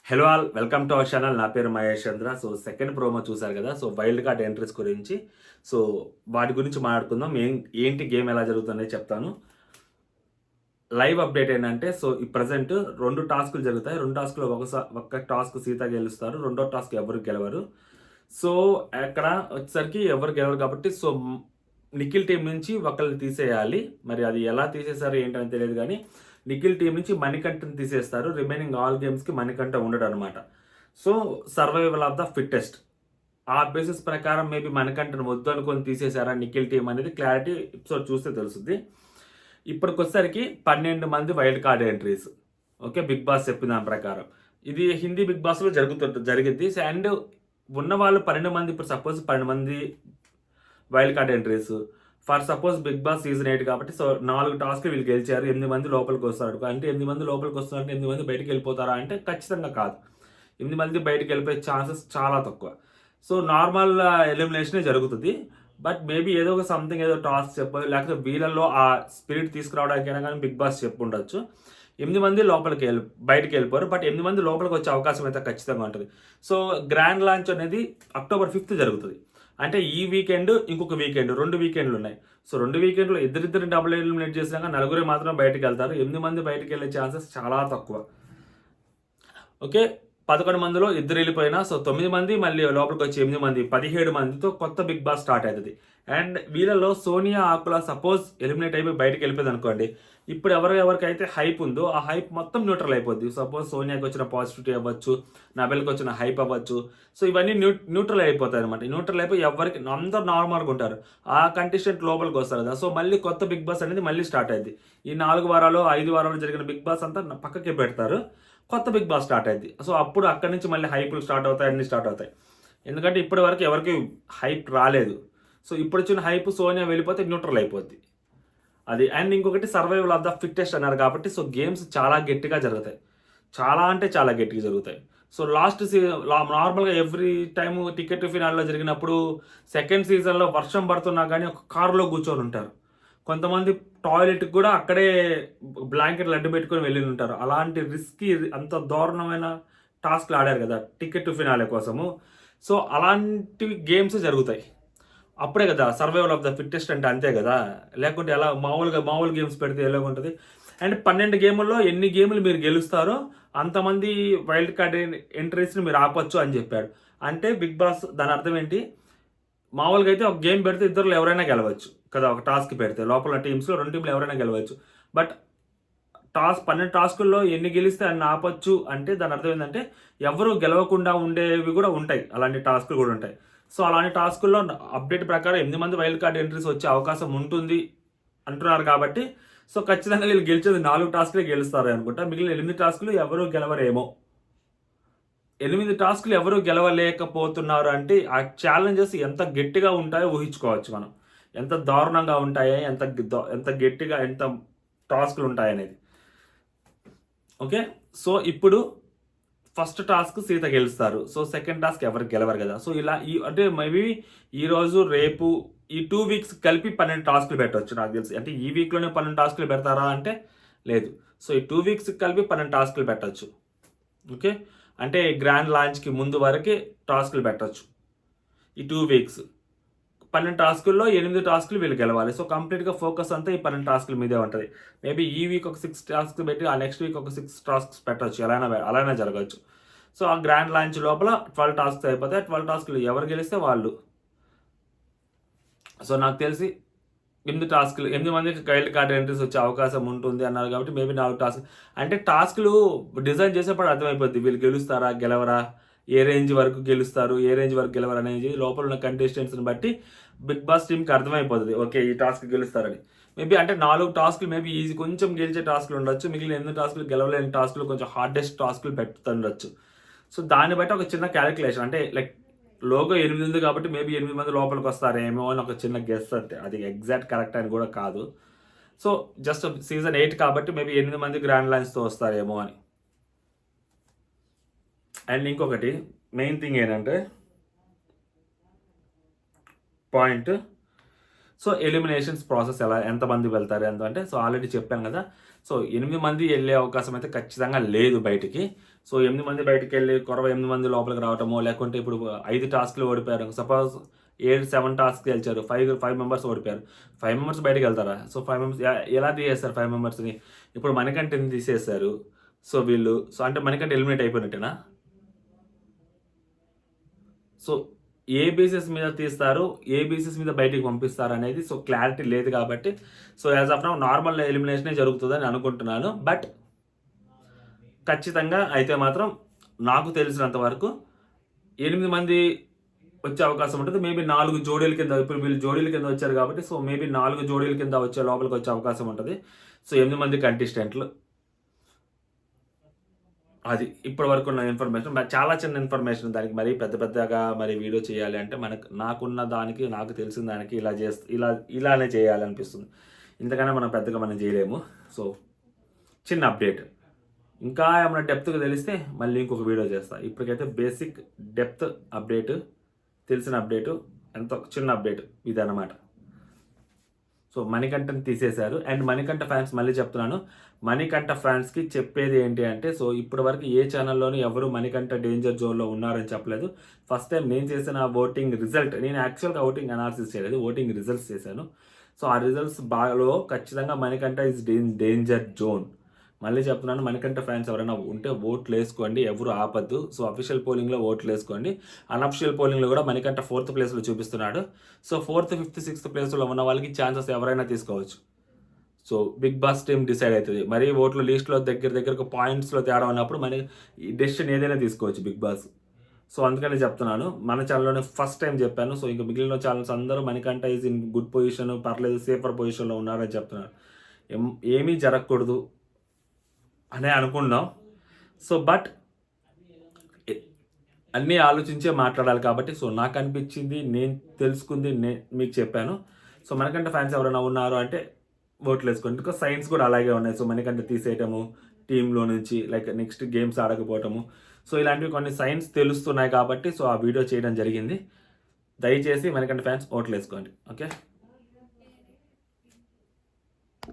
Hello all, welcome to our channel. నా పేరు మహేష్ చంద్ర. So second promo చూసారు కదా. సో వైల్డ్ కార్డ్ ఎంట్రీస్ గురించి, సో వాటి గురించి మాట్లాడుకుందాం. ఏంటి గేమ్ ఎలా జరుగుతుందో చెప్తాను. లైవ్ అప్డేట్ ఏంటంటే, సో ఈ ప్రజెంట్ 2 టాస్కులు జరుగుతాయి. 2 టాస్కులు ఒక్క టాస్క్ సీత గెలుస్తారు, రెండో టాస్క్ ఎవరు గెలవరు. సో అక్కడ వచ్చేసరికి ఎవరు గెలవరు కాబట్టి, సో నిఖిల్ టీం నుంచి ఒకరిని తీసేయాలి. మరి అది ఎలా తీసేశారు ఏంటని తెలియదు కానీ, నిఖిల్ టీం నుంచి మణికంఠని తీసేస్తారు. రిమైనింగ్ ఆల్ గేమ్స్కి మణికంఠ ఉండడు అనమాట. So survival of the fittest ఆ బేసిస్ ప్రకారం మేబీ మణికంఠను వద్దు అనుకొని తీసేశారా నిఖిల్ టీం అనేది క్లారిటీ ఎపిసోడ్ చూస్తే తెలుస్తుంది. ఇప్పటికొచ్చరికి 12 మంది wild card entries. Okay, Bigg Boss చెప్పిన దాని ప్రకారం ఇది హిందీ బిగ్ బాస్లో జరిగింది. అండ్ ఉన్న వాళ్ళు 12 మంది. ఇప్పుడు సపోజ్ 12 మంది wild card entries. For suppose Bigg Boss season 8 కాబట్టి, సో 4 టాస్క్లు వీళ్ళు గెలిచారు, 8 మంది లోపలికి వస్తారు అంటే 8 మంది లోపలికి వస్తారంటే 8 మంది బయటికి వెళ్ళిపోతారా అంటే ఖచ్చితంగా కాదు. 8 మంది బయటికి వెళ్ళిపోయే ఛాన్సెస్ చాలా తక్కువ. సో నార్మల్ ఎలిమినేషనే జరుగుతుంది. బట్ మేబీ ఏదో ఒక సంథింగ్ ఏదో టాస్క్ చెప్పదు, లేకపోతే వీళ్ళల్లో ఆ స్పిరిట్ తీసుకురావడానికైనా కానీ బిగ్ బాస్ చెప్పుండొచ్చు. 8 మంది బయటికి వెళ్ళిపోరు. బట్ 8 మంది లోపలికి వచ్చే అవకాశం అయితే ఖచ్చితంగా ఉంటుంది. సో గ్రాండ్ లాంచ్ అనేది October 5th జరుగుతుంది. అంటే ఈ వీకెండ్, ఇంకొక వీకెండ్, 2 వీకెండ్లు ఉన్నాయి. సో 2 వీకెండ్లో ఇద్దరిద్దరిని డబుల్ ఎలిమినేట్ చేసినాక నలుగురే మాత్రం బయటికి వెళ్తారు. 8 మంది బయటికి వెళ్ళే ఛాన్సెస్ చాలా తక్కువ. ఓకే, 11 మందిలో ఇద్దరు వెళ్ళిపోయినా, సో 9 మంది మళ్ళీ లోపలికి వచ్చి 8 మంది, 17 మందితో కొత్త బిగ్ బాస్ స్టార్ట్ అవుతుంది. అండ్ వీళ్ళలో సోనియా ఆకుల సపోజ్ ఎలిమినేట్ అయిపోయి బయటకు వెళ్ళిపోయింది అనుకోండి, ఇప్పుడు ఎవరికైతే హైప్ ఉందో ఆ హైప్ మొత్తం న్యూట్రల్ అయిపోద్ది. సపోజ్ సోనియాకి వచ్చిన పాజిటివిటీ అవ్వచ్చు, నబెల్కి వచ్చిన హైప్ అవ్వచ్చు, సో ఇవన్నీ న్యూట్రల్ అయిపోతాయి అనమాట. న్యూట్రల్ అయిపోయి ఎవరికి అందరూ నార్మల్గా ఉంటారు. ఆ కంటెస్టెంట్ లోపలికి వస్తారు కదా, సో మళ్ళీ కొత్త బిగ్ బాస్ అనేది మళ్ళీ స్టార్ట్ అయింది. ఈ 4 వారాలు 5 వారాలు జరిగిన బిగ్ బాస్ అంతా పక్కకే పెడతారు, కొత్త బిగ్ బాస్ స్టార్ట్ అయింది. సో అప్పుడు అక్కడి నుంచి మళ్ళీ హైప్లు స్టార్ట్ అవుతాయి, అన్నీ స్టార్ట్ అవుతాయి. ఎందుకంటే ఇప్పటి వరకు ఎవరికి హైప్ రాలేదు. సో ఇప్పుడు వచ్చిన హైప్ సోనియా వెళ్ళిపోతే న్యూట్రల్ అయిపోద్ది అది. అండ్ ఇంకొకటి సర్వైవల్ ఆఫ్ ద ఫిట్టెస్ట్ అన్నారు కాబట్టి, సో గేమ్స్ చాలా గట్టిగా జరుగుతాయి. చాలా అంటే చాలా గట్టిగా జరుగుతాయి. సో నార్మల్గా ఎవ్రీ టైము టికెట్ ఫినాల్లో జరిగినప్పుడు సెకండ్ సీజన్లో వర్షం పడుతున్నా కానీ ఒక కారులో కూర్చొని ఉంటారు. కొంతమంది టాయిలెట్కి కూడా అక్కడే బ్లాంకెట్లు అడ్డు పెట్టుకొని వెళ్ళి ఉంటారు. అలాంటి రిస్కీ, అంత దారుణమైన టాస్క్లు ఆడారు కదా టికెట్ ఫినాలే కోసము. సో అలాంటివి గేమ్స్ జరుగుతాయి. అప్పుడే కదా సర్వైవల్ ఆఫ్ ద ఫిట్టెస్ట్ అంటే, అంతే కదా. లేకుంటే ఎలా మామూలు గేమ్స్ పెడితే ఎలా ఉంటుంది. అండ్ 12 గేముల్లో ఎన్ని గేములు మీరు గెలుస్తారో అంతమంది వైల్డ్ కార్డ్ ఎంట్రీస్ని మీరు ఆపొచ్చు అని చెప్పాడు. అంటే బిగ్ బాస్ దాని అర్థం ఏంటి, మామూలుగా అయితే ఒక గేమ్ పెడితే ఇద్దరు ఎవరైనా గెలవచ్చు కదా. ఒక టాస్క్ పెడితే లోపల టీమ్స్లో 2 టీంలు ఎవరైనా గెలవచ్చు. బట్ 12 టాస్కుల్లో ఎన్ని గెలిస్తే అన్ని ఆపొచ్చు అంటే దాని అర్థం ఏంటంటే ఎవరు గెలవకుండా ఉండేవి కూడా ఉంటాయి, అలాంటి టాస్కులు కూడా ఉంటాయి. సో అలాంటి టాస్కుల్లో అప్డేట్ ప్రకారం 8 మంది వైల్డ్ కార్డ్ ఎంట్రీస్ వచ్చే అవకాశం ఉంటుంది అంటున్నారు కాబట్టి, సో ఖచ్చితంగా వీళ్ళు గెలిచేది 4 టాస్కులే గెలుస్తారు అనుకుంటా. మిగిలిన 8 టాస్కులు ఎవరు గెలవరేమో. 8 టాస్కులు ఎవరు గెలవలేకపోతున్నారు అంటే ఆ ఛాలెంజెస్ ఎంత గట్టిగా ఉంటాయో ఊహించుకోవచ్చు మనం. ఎంత దారుణంగా ఉంటాయో, ఎంత గట్టిగా, ఎంత టాస్కులు ఉంటాయనేది. ఓకే, సో ఇప్పుడు ఫస్ట్ టాస్క్ సీత గెలుస్తారు. సో సెకండ్ టాస్క్ ఎవరు గెలవరు కదా. సో ఇలా అంటే మేబీ ఈరోజు రేపు ఈ 2 వీక్స్ కలిపి 12 టాస్కులు పెట్టవచ్చు నాకు తెలిసి. అంటే ఈ వీక్లోనే 12 టాస్కులు పెడతారా అంటే లేదు. సో ఈ 2 వీక్స్ కలిపి 12 టాస్కులు పెట్టచ్చు. ఓకే, అంటే గ్రాండ్ లాంచ్కి ముందు వరకే టాస్కులు పెట్టచ్చు. ఈ 2 వీక్స్ 12 టాస్కుల్లో 8 టాస్కులు వీళ్ళు గెలవాలి. సో కంప్లీట్గా ఫోకస్ అంతా ఈ 12 టాస్కుల మీదే ఉంటుంది. మేబీ ఈ వీక్ ఒక 6 టాస్క్ పెట్టి ఆ నెక్స్ట్ వీక్ ఒక 6 టాస్క్స్ పెట్టచ్చు, అలానే జరగచ్చు. సో ఆ గ్రాండ్ లాంచ్ లోపల 12 టాస్క్స్ అయిపోతాయి. 12 టాస్కులు ఎవరు గెలిస్తే వాళ్ళు. సో నాకు తెలిసి 8 మందికి వైల్డ్ కార్డ్ ఎంట్రీస్ వచ్చే అవకాశం ఉంటుంది అన్నారు కాబట్టి మేబీ 4 టాస్క్. అంటే టాస్క్లు డిజైన్ చేసేప్పుడు అర్థమైపోద్ది వీళ్ళు గెలుస్తారా గెలవరా, ఏ రేంజ్ వరకు గెలుస్తారు, ఏ రేంజ్ వరకు గెలవరు అనేది లోపల ఉన్న కంటెస్టెంట్స్ని బట్టి బిగ్ బాస్ టీమ్కి అర్థమైపోతుంది. ఓకే, ఈ టాస్క్ గెలుస్తారని. మేబీ అంటే 4 టాస్కులు మేబీ ఈజీ, కొంచెం గెలిచే టాస్కులు ఉండొచ్చు. మిగిలిన 8 టాస్కులు గెలవలేని టాస్కులు, కొంచెం హార్డెస్ట్ టాస్కులు పెడుతుండొచ్చు. సో దాన్ని బట్టి ఒక చిన్న క్యాలిక్యులేషన్, అంటే లైక్ లోగో 8 ఉంది కాబట్టి మేబీ 8 మంది లోపలికి వస్తారేమో అని ఒక చిన్న గెస్. అంటే అది ఎగ్జాక్ట్ కరెక్ట్ అని కూడా కాదు. సో జస్ట్ సీజన్ 8 కాబట్టి మేబీ 8 మంది గ్రాండ్ లైన్స్తో వస్తారేమో అని. అండ్ ఇంకొకటి మెయిన్ థింగ్ ఏంటంటే పాయింట్, సో ఎలిమినేషన్స్ ప్రాసెస్ ఎంతమంది వెళ్తారు అంటే, సో ఆల్రెడీ చెప్పాను కదా. సో 8 మంది వెళ్ళే అవకాశం అయితే ఖచ్చితంగా లేదు బయటికి. సో 8 మంది బయటికి వెళ్ళి 8 మంది లోపలికి రావటమో, లేకుంటే ఇప్పుడు 5 టాస్క్లు ఓడిపోయారు. సపోజ్ 7 టాస్క్ గెలిచారు. 5 మెంబర్స్ ఓడిపోయారు. 5 మెంబర్స్ బయటికి వెళ్తారా? సో 5 మెంబర్స్ ఎలా తీసేస్తారు 5 మెంబర్స్ని? ఇప్పుడు మణికంఠని తీసేశారు. సో వీళ్ళు అంటే మణికంఠ ఎలిమినేట్ అయిపోయినట్టేనా? సో ఏ బేసిస్ మీద తీస్తారు, ఏ బేసిస్ మీద బయటికి పంపిస్తారు అనేది సో క్లారిటీ లేదు కాబట్టి so as of now normal ఎలిమినేషనే జరుగుతుందని అనుకుంటున్నాను. బట్ ఖచ్చితంగా అయితే మాత్రం నాకు తెలిసినంత వరకు 8 మంది వచ్చే అవకాశం ఉంటుంది. మేబీ 4 జోడీల కింద, ఇప్పుడు వీళ్ళు జోడీల కింద వచ్చారు కాబట్టి సో మేబీ 4 జోడీల కింద లోపలికి వచ్చే అవకాశం ఉంటుంది. సో 8 మంది కంటెస్టెంట్లు. అది ఇప్పటి వరకు ఉన్న ఇన్ఫర్మేషన్. చాలా చిన్న ఇన్ఫర్మేషన్, దానికి మరీ పెద్దగా మరి వీడియో చేయాలి అంటే నాకున్న దానికి, నాకు తెలిసిన దానికి ఇలానే చేయాలనిపిస్తుంది. ఇంతకన్నా మనం చేయలేము. సో చిన్న అప్డేట్. ఇంకా ఏమైనా డెప్త్గా తెలిస్తే మళ్ళీ ఇంకొక వీడియో చేస్తా. ఇప్పటికైతే బేసిక్ డెప్త్ అప్డేట్, తెలిసిన అప్డేటు, ఎంతో చిన్న అప్డేట్ ఇదన్నమాట. సో మణికంఠని తీసేశారు. అండ్ మణికంఠ ఫ్యాన్స్, మళ్ళీ చెప్తున్నాను, మణికంఠ ఫ్యాన్స్కి చెప్పేది ఏంటి అంటే సో ఇప్పటి వరకు ఏ ఛానల్లోనూ ఎవరు మణికంఠ డేంజర్ జోన్లో ఉన్నారని చెప్పలేదు. ఫస్ట్ టైం నేను చేసిన ఓటింగ్ రిజల్ట్, నేను యాక్చువల్గా ఓటింగ్ అనాలిసిస్ చేయలేదు, ఓటింగ్ రిజల్ట్స్ చేశాను. సో ఆ రిజల్ట్స్ బాలో ఖచ్చితంగా మణికంఠ ఇస్ డేంజర్ జోన్. మళ్ళీ చెప్తున్నాను, మణికంఠ ఫ్యాన్స్ ఎవరైనా ఉంటే ఓట్లు వేసుకోండి, ఎవరు ఆపద్దు. సో అఫీషియల్ పోలింగ్లో ఓట్లు వేసుకోండి. అన్అఫిషియల్ పోలింగ్లో కూడా మణికంఠ 4th ప్లేస్లో చూపిస్తున్నాడు. సో 4th, 5th, 6th ప్లేస్లో ఉన్న వాళ్ళకి ఛాన్సెస్ ఎవరైనా తీసుకోవచ్చు. So Bigg Boss team decide అవుతుంది. మరి ఓట్ల లిస్ట్లో దగ్గరకు పాయింట్స్లో తేడా ఉన్నప్పుడు మరి ఈ డెసిషన్ ఏదైనా తీసుకోవచ్చు బిగ్ బాస్. సో అందుకని చెప్తున్నాను, మన ఛానల్లోనే ఫస్ట్ టైం చెప్పాను. సో ఇంకా మిగిలిన ఛానల్స్ అందరూ Manikanta is in good position, పర్లేదు, సేఫర్ పొజిషన్లో ఉన్నారని చెప్తున్నాను. ఏమీ జరగకూడదు అనే అనుకున్నాం. సో బట్ అన్నీ ఆలోచించే మాట్లాడాలి కాబట్టి సో నాకు అనిపించింది, నేను తెలుసుకుంది మీకు చెప్పాను. సో మణికంఠ ఫ్యాన్స్ ఎవరైనా ఉన్నారు అంటే ఓట్లు వేసుకోండి. ఇంకా సైన్స్ కూడా అలాగే ఉన్నాయి. సో మణికంఠ తీసేయటము టీంలో నుంచి, లైక్ నెక్స్ట్ గేమ్స్ ఆడకపోవటము, సో ఇలాంటివి కొన్ని సైన్స్ తెలుస్తున్నాయి కాబట్టి సో ఆ వీడియో చేయడం జరిగింది. దయచేసి మణికంఠ ఫ్యాన్స్ ఓట్లు వేసుకోండి. ఓకే.